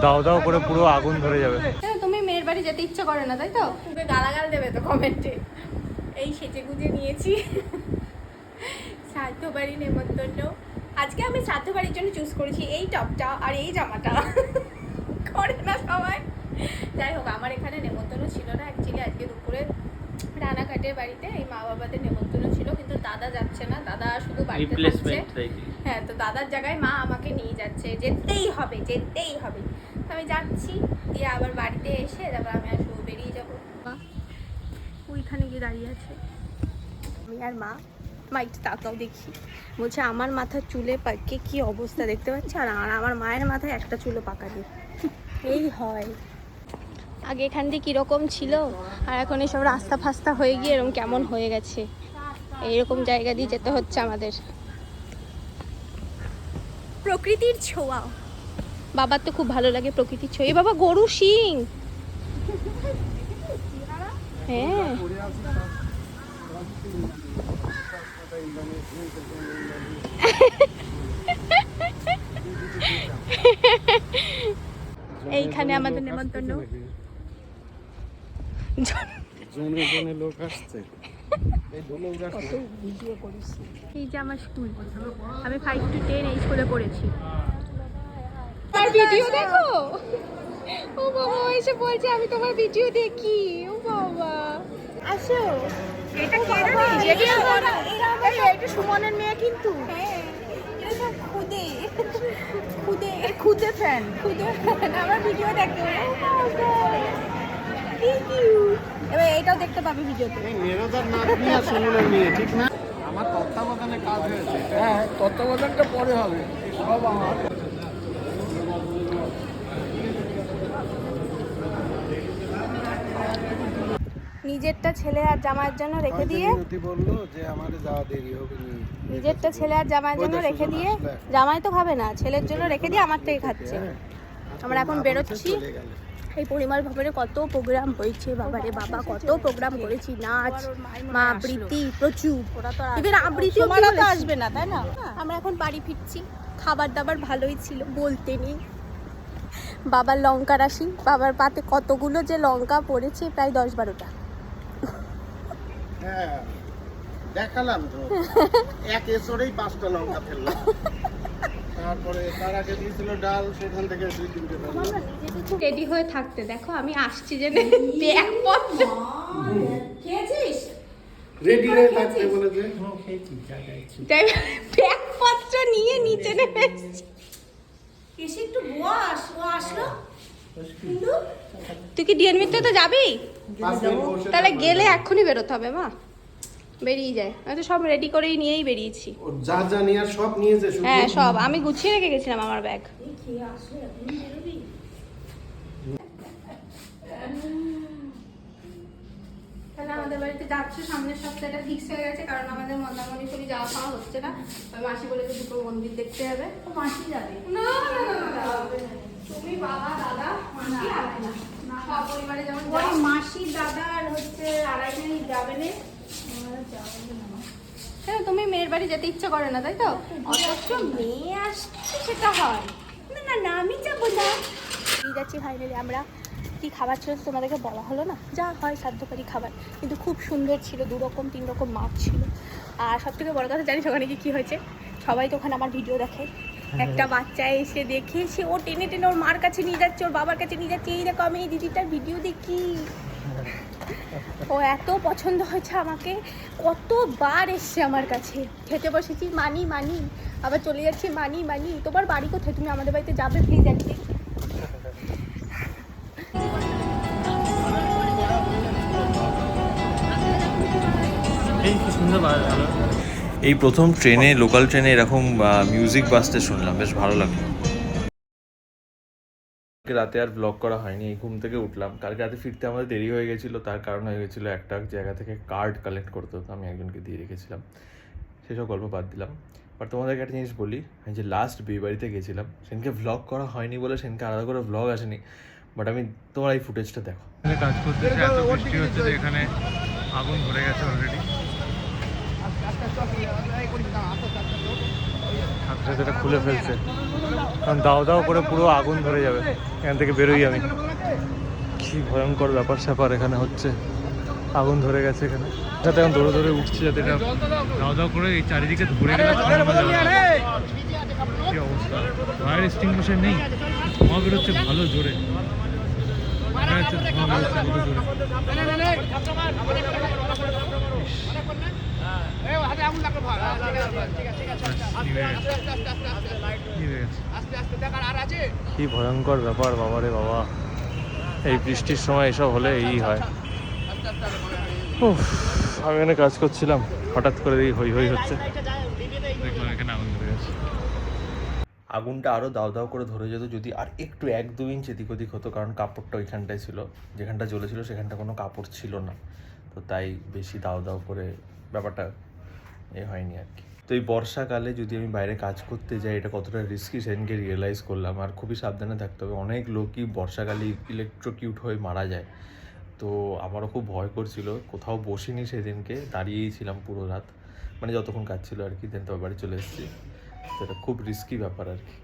দাও দাও করে পুরো আগুন ধরে যাবে। তুমি মেয়ের বাড়ি যেতে ইচ্ছে করে না তাই তো? তুমি গালাগাল দেবে তো কমেন্টে। এই সেজে গুজে নিয়েছি শ্রাদ্ধ বাড়ি নেমন্তন্ন। আজকে আমি শ্রাদ্ধ বাড়ির জন্য চুজ করেছি এই টপটা আর এই জামাটা। করে না সবাই? যাই হোক, আমার এখানে নেমন্তন্ন ছিল না অ্যাকচুয়ালি। আজকে দুপুরে রানাঘাটের বাড়িতে এই মা বাবাদের নেমন্তন্ন ছিল, কিন্তু দাদা যাচ্ছে না, দাদা শুধু বাড়িতে থাকছে। হ্যাঁ, তো দাদার জায়গায় মা আমাকে নিয়ে যাচ্ছে, যেতেই হবে যেতেই হবে। আমি যাচ্ছি, দিয়ে আবার বাড়িতে এসে তারপর আমি আসবো, বেরিয়ে যাবো। ওইখানে গিয়ে দাঁড়িয়ে আছে আমি আর মা। মা একটু তাকাও দেখি, বলছে আমার মাথার চুলে পাকে কি অবস্থা দেখতে পাচ্ছি, আর আমার মায়ের মাথায় একটা চুলও পাকা নেই। এই হয়, আগে এখান দিয়ে কীরকম ছিল আর এখন এসব রাস্তা ফাস্তা হয়ে গিয়ে এরকম কেমন হয়ে গেছে। এইরকম জায়গা দিয়ে যেতে হচ্ছে আমাদের। প্রকৃতির ছোঁয়া, বাবার তো খুব ভালো লাগে প্রকৃতির ছোঁয়া। বাবা গরু শিং, হ্যাঁ এইখানে আমাদের নেমন্তন্ন। লোক আসছে, এই যে আমার স্কুল, আমি 5 to 10 এই স্কুলে পড়েছি। আর ভিডিও দেখো, ও বাবা এসে বলছে আমি তোমার ভিডিও দেখি। ও বাবা আসো, এটা কে জানিস? এটা সুমনের মেয়ে, কিন্তু এটা সব খুদে খুদে খুদে ফ্যান, খুদে ফ্যান আমার ভিডিও দেখো। এবার এটাও দেখতে পাবে ভিডিওতে। এই মেরোদার নাতনি আর সুমনের মেয়ে, ঠিক না? আমার তত্ত্বাবধানে কাজ হয়েছে। হ্যাঁ, তত্ত্বাবধানটা পরে হবে, সব আমার। নিজেরটা ছেলে আর জামাইয়ের জন্য রেখে দিয়ে বললো যে আমাদের যাওয়া দেরি হবে, নিজেরটা ছেলে আর জামাইয়ের জন্য রেখে দিয়ে, জামাই তো খাবে না, ছেলের জন্য রেখে দিয়ে আমার থেকে খাচ্ছে। আমরা এখন বেরোচ্ছি। এই পরিমল ভবনে কত প্রোগ্রাম হয়েছে, বাবারে বাবা কত প্রোগ্রাম করেছি, নাচ, মা আবৃত্তি প্রচুর। ইভেন আবৃত্তিও তো আসবে না, তাই না? আমরা এখন বাড়ি ফিরছি। খাবার দাবার ভালোই ছিল, বলতে নেই। বাবার লঙ্কা রাশি, বাবার পাতে কতগুলো যে লঙ্কা পড়েছে, প্রায় 10-12টা। হ্যাঁ দেখালাম তো, এক এসরেই 5টা লঙ্কা ফেললাম। তারপরে তার আগে দিয়েছিল ডাল, সেখান থেকে 2-3টে ফেললাম। রেডি হয়ে থাকতে দেখো আমি আসছি জেনে ব্যাগপত্র খেয়েছিস, রেডি হয়ে থাকতে বলেছে। ব্যাগপত্র নিয়ে নিচে নেমে এসে একটু বস, ও আসলো। তুই কি ডিএনবিতে তো যাবি? তাহলে গেলে এক্ষুনি বেরোতে হবে। মা বেরিয়ে যায়, আমি তো সব রেডি করেই নিয়েই বেরিয়েছি। যা যা নিয়ে সব নিয়েছে, হ্যাঁ সব আমি গুছিয়ে রেখে গেছিলাম আমার ব্যাগ। তাহলে আমাদের বাড়িতে যাচ্ছে সামনের সপ্তাহে, এটা ফিক্স হয়ে গেছে, কারণ আমাদের মন্দারমণিপুরি যাওয়া খাওয়া হচ্ছে না। মাসি বলেছে দুটো মন্দির দেখতে যাবে। ও মাসি যাবে না তুমি বাবা দাদা মাসি যাবে না, সব পরিবারে যেমন ওই মাসি দাদা আর হচ্ছে আড়াইটাই যাবে না। হ্যাঁ, তুমি মেয়ের বাড়ি যেতে ইচ্ছে করে না তাই তো? অথচ মেয়ে আসছে সেটা হয় না। না না আমি যাবো না। দিয়ে যাচ্ছি ফাইনালি আমরা। কি খাবার ছিল তোমাদেরকে বলা হলো না, যা হয় সাধ্যকারী খাবার, কিন্তু খুব সুন্দর ছিল। 2 রকম 3 রকম মাছ ছিল। আর সব থেকে বড় কথা জানিস ওখানে কি হয়েছে? সবাই তো ওখানে আমার ভিডিও দেখে। একটা বাচ্চা এসে দেখেছে, ও টেনে টেনে ওর মার কাছে নিয়ে যাচ্ছে, ওর বাবার কাছে নিয়ে যাচ্ছে, এই দেখো আমি এই দিদিটার ভিডিও দেখি। ও এত পছন্দ হয়েছে আমাকে, কতবার এসছে আমার কাছে। খেতে বসেছি, মানি মানি, আবার চলে যাচ্ছি, মানি মানি। তোমার বাড়ি কোথায়? তুমি আমাদের বাড়িতে যাবে প্লিজ একদিন। এই প্রথম ট্রেনে, লোকাল ট্রেনে এরকম মিউজিক বাজতে শুনলাম, বেশ ভালো লাগলো। রাতে আর ব্লগ করা হয়নি, এই ঘুম থেকে উঠলাম। কালকে রাতে ফিরতে আমাদের দেরি হয়ে গেছিলো, তার কারণ হয়ে গেছিলো একটা জায়গা থেকে কার্ড কালেক্ট করতে হতো, আমি একজনকে দিয়ে রেখেছিলাম। সেসব গল্প বাদ দিলাম। বাট তোমাদেরকে একটা জিনিস বলি, আমি যে লাস্ট বিয়ে বাড়িতে গেছিলাম, সেদিনকে ভ্লগ করা হয়নি বলে সেদিনকে আলাদা করে ভ্লগ আসেনি। বাট আমি তোমার এই ফুটেজটা দেখো। কাজ করতেছে, এত বৃষ্টি হচ্ছে যে এখানে আগুন ধরে গেছে অলরেডি। সাথে এটা খুলে ফেলছে, কারণ দাও দাও করে পুরো আগুন ধরে যাবে। এখান থেকে বেরোই আমি। কি ভয়ঙ্কর ব্যাপার স্যাপার এখানে হচ্ছে, আগুন ধরে গেছে এখানে। যাতে এখন দৌড়ে দৌড়ে উঠছি যাতে এটা দাও দাও করে এই চারিদিকে ধরে গেলে কি অবস্থা। ফায়ার এক্সটিংগুইশার নেই, ধোঁয়া বেরোচ্ছে ভালো জোরে, মনে হচ্ছে ধোঁয়া বেরোচ্ছে ভালো জোরে। কি ভয়ঙ্কর ব্যাপার বাবারে বাবা, এই বৃষ্টির সময় এসব হলে এই হয়। উফ, আমি এখানে কাজ করছিলাম, হঠাৎ করে দেখি হই হই হচ্ছে, দেখলাম এখানে আগুন ধরে গেছে। আগুনটা আরও দাও দাও করে ধরে যেত যদি আর একটু 1-2 ইঞ্চ এদিক ওদিক হতো, কারণ কাপড়টা ওইখানটায় ছিল, যেখানটা জ্বলেছিল সেখানটা কোনো কাপড় ছিল না, তো তাই বেশি দাও দাও করে ব্যাপারটা হয়নি আর কি। তো এই বর্ষাকালে যদি আমি বাইরে কাজ করতে যাই এটা কতটা রিস্কি সেদিনকে রিয়েলাইজ করলাম। আর খুবই সাবধানে থাকতে হবে, অনেক লোকই বর্ষাকালে ইলেকট্রোকিউট হয়ে মারা যায়। তো আমারও খুব ভয় করছিল, কোথাও বসিনি সেদিনকে, দাঁড়িয়েই ছিলাম পুরো রাত, মানে যতক্ষণ কাজ ছিল আর কি। দেন তো বাড়ি চলে এসেছি। তো এটা খুব রিস্কি ব্যাপার আর কি।